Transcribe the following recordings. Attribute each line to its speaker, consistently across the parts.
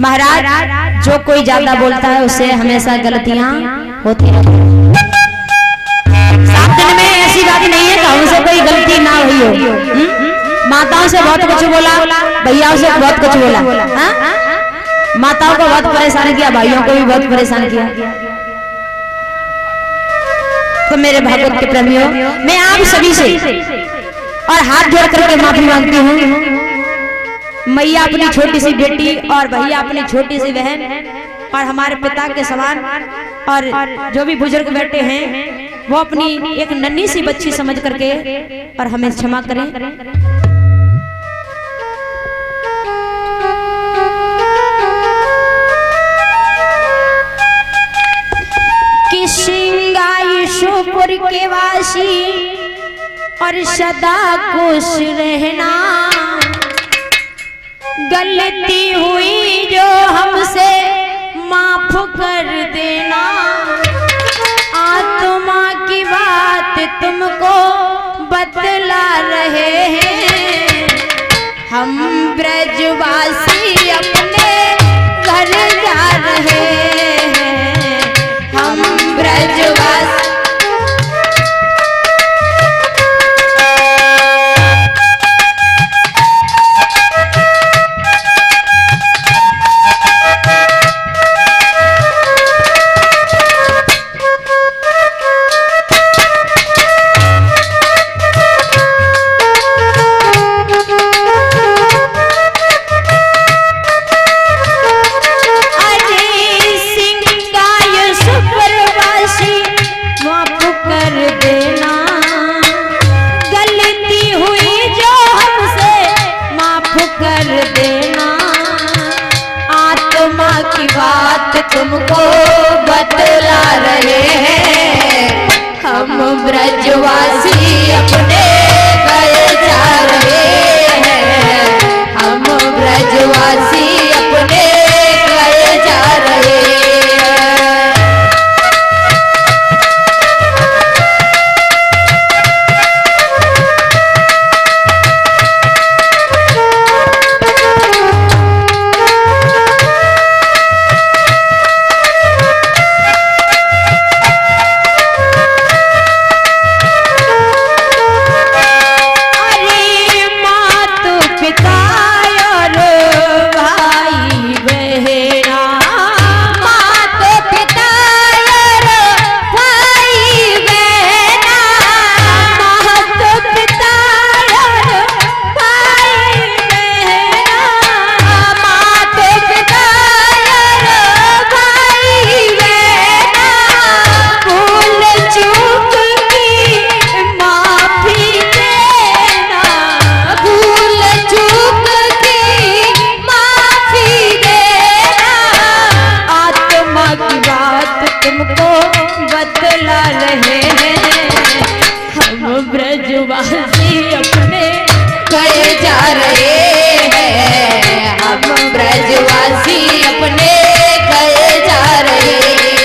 Speaker 1: महाराज जो कोई ज्यादा बोलता है उससे हमेशा गलतियां होती रहती हैं। 7 दिन में ऐसी बात नहीं है कि हमसे कोई गलती ना हुई हो। माताओं से बहुत कुछ बोला, भैयाओं से बहुत कुछ बोला, माताओं को बहुत परेशान किया, भाइयों को भी बहुत परेशान किया। तो मेरे भागवत के प्रेमियों, मैं आप सभी से और हाथ जोड़ करके माफी मांगती हूँ। मैया अपनी छोटी सी बेटी और भैया अपनी छोटी सी बहन और हमारे पिता के समान और जो भी बुजुर्ग बैठे हैं वो अपनी एक नन्ही सी बच्ची समझ करके और हमें क्षमा करें। कि सिंगाईशुपुर के वासी और सदा खुश रहना, गलती हुई जो हमसे माफ कर देना। आत्मा की बात तुमको बतला रहे हैं, हम ब्रजवासी अपने घर जा रहे हैं, हम ब्रजवासी। तुमको बतला रहे हैं, हम ब्रजवासी अपने घर जा रहे हैं, हम ब्रजवासी अपने घर जा रहे हैं। ब्रजवासी अपने घर जा रहे हैं, हम ब्रजवासी अपने घर जा रहे हैं।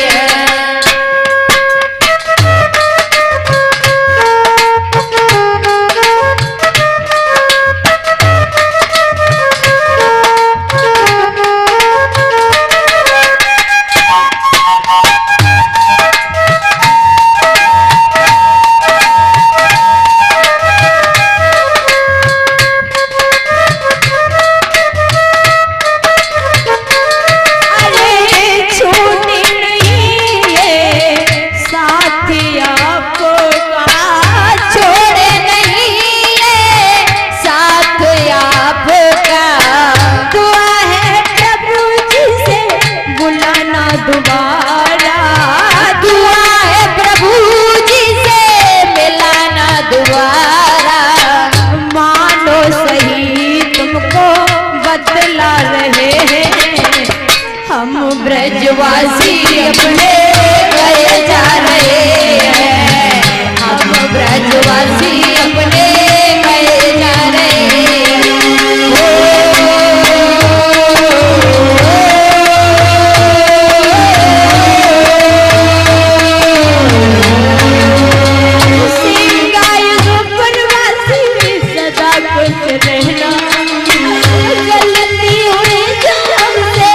Speaker 1: ब्रजवासी अपने घर जा रहे हैं, हम ब्रजवासी अपने घर जा रहे सिंगाईशुपुर वासी सदा खुश रहना, गलती हुई जो हमसे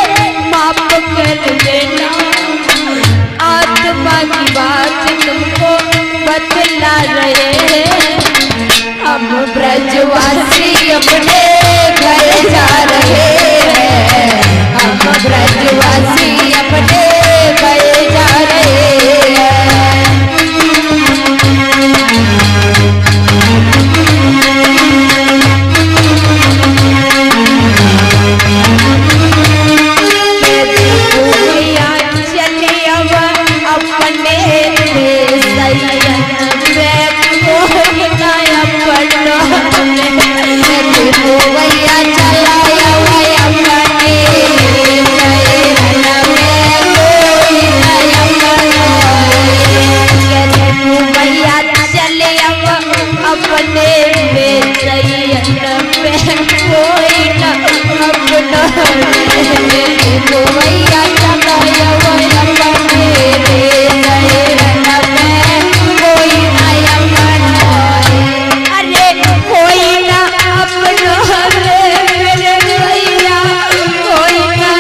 Speaker 1: भैया चलो अरे कोई ना अपनो मेरे भैया कोई ना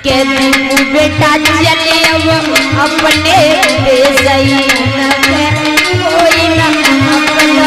Speaker 1: के बेटा चले अपने सही कोई ना अपना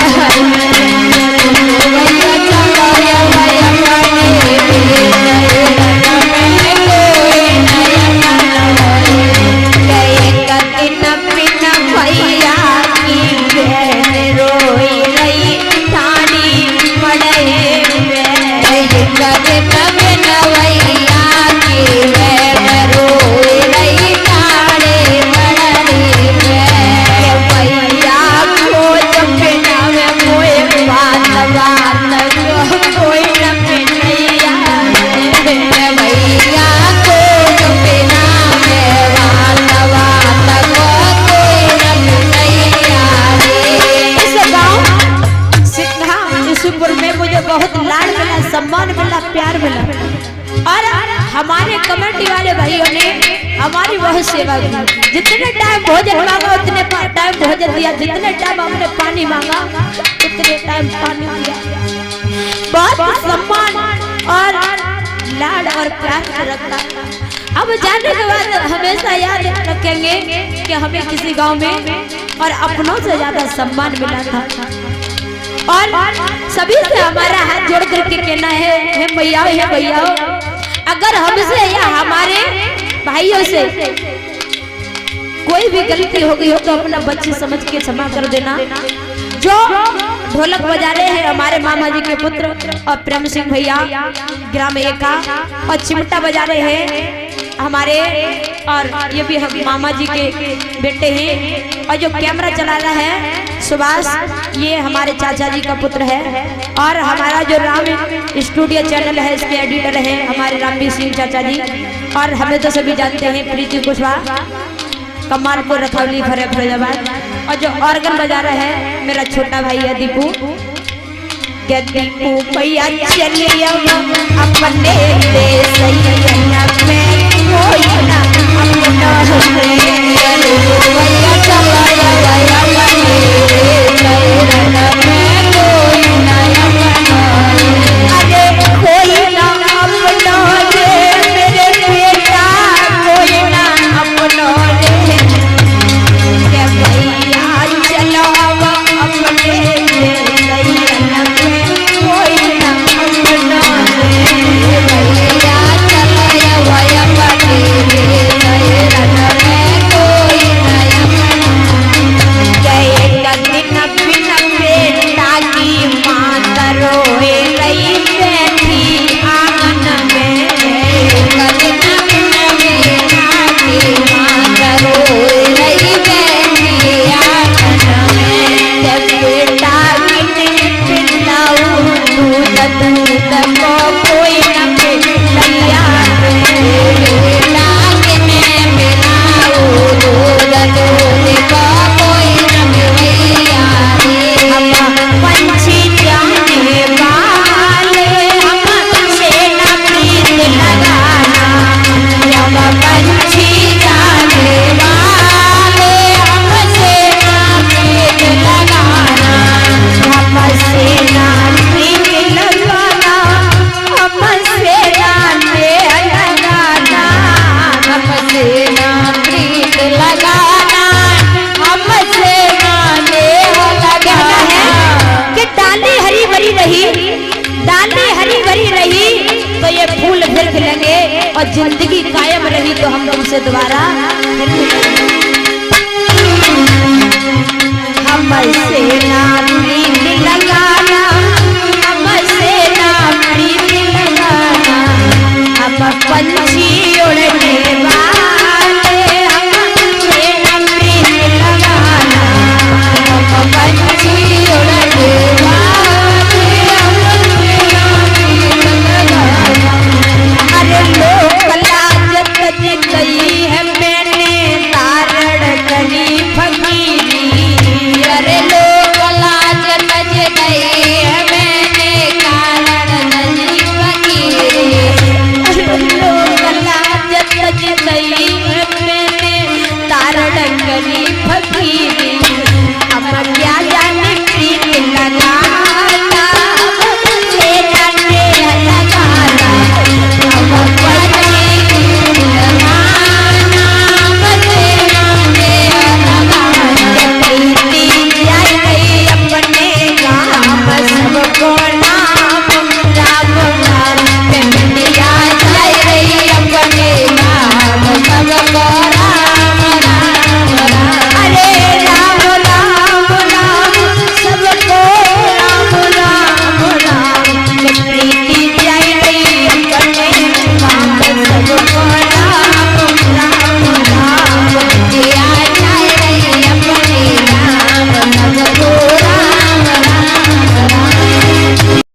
Speaker 1: सम्मान मिला, प्यार मिला और हमारे कमेटी वाले भाइयों ने हमारी बहुत सेवा की। जितने टाइम भोजन मांगा उतने टाइम भोजन दिया, जितने टाइम हमने पानी मांगा उतने टाइम पानी दिया। बहुत सम्मान और लाड और प्यार से रखा। अब जाने के बाद हमेशा याद रखेंगे कि हमें किसी गांव में और अपनों से ज्यादा सम्मान मिला था। और सभी से हमारा हाथ जोड़ करके कहना है भैया अगर हमसे या हमारे भाइयों से कोई भी गलती हो गई हो तो अपना बच्चे समझ के क्षमा कर देना। जो ढोलक बजा रहे हैं हमारे मामा जी के पुत्र और प्रेम सिंह भैया ग्राम एका, और चिमटा बजा रहे हैं हमारे, और ये भी हम मामा जी के बेटे हैं। और जो कैमरा चला रहा है सुभाष, ये हमारे चाचा जी का पुत्र है। और हमारा जो राम स्टूडियो चैनल है इसके एडिटर है हमारे रामवीर सिंह चाचा जी। और हमें तो सभी जानते हैं प्रीति कुशवाहा, कमालपुर रखौली फरीदाबाद। और जो ऑर्गन बजा रहा है मेरा छोटा भाई है दीपू। दीपू भैया चलिए अपने देश में कोई ना अपना और जिंदगी कायम रही तो हम तुमसे दोबारा हमसे ना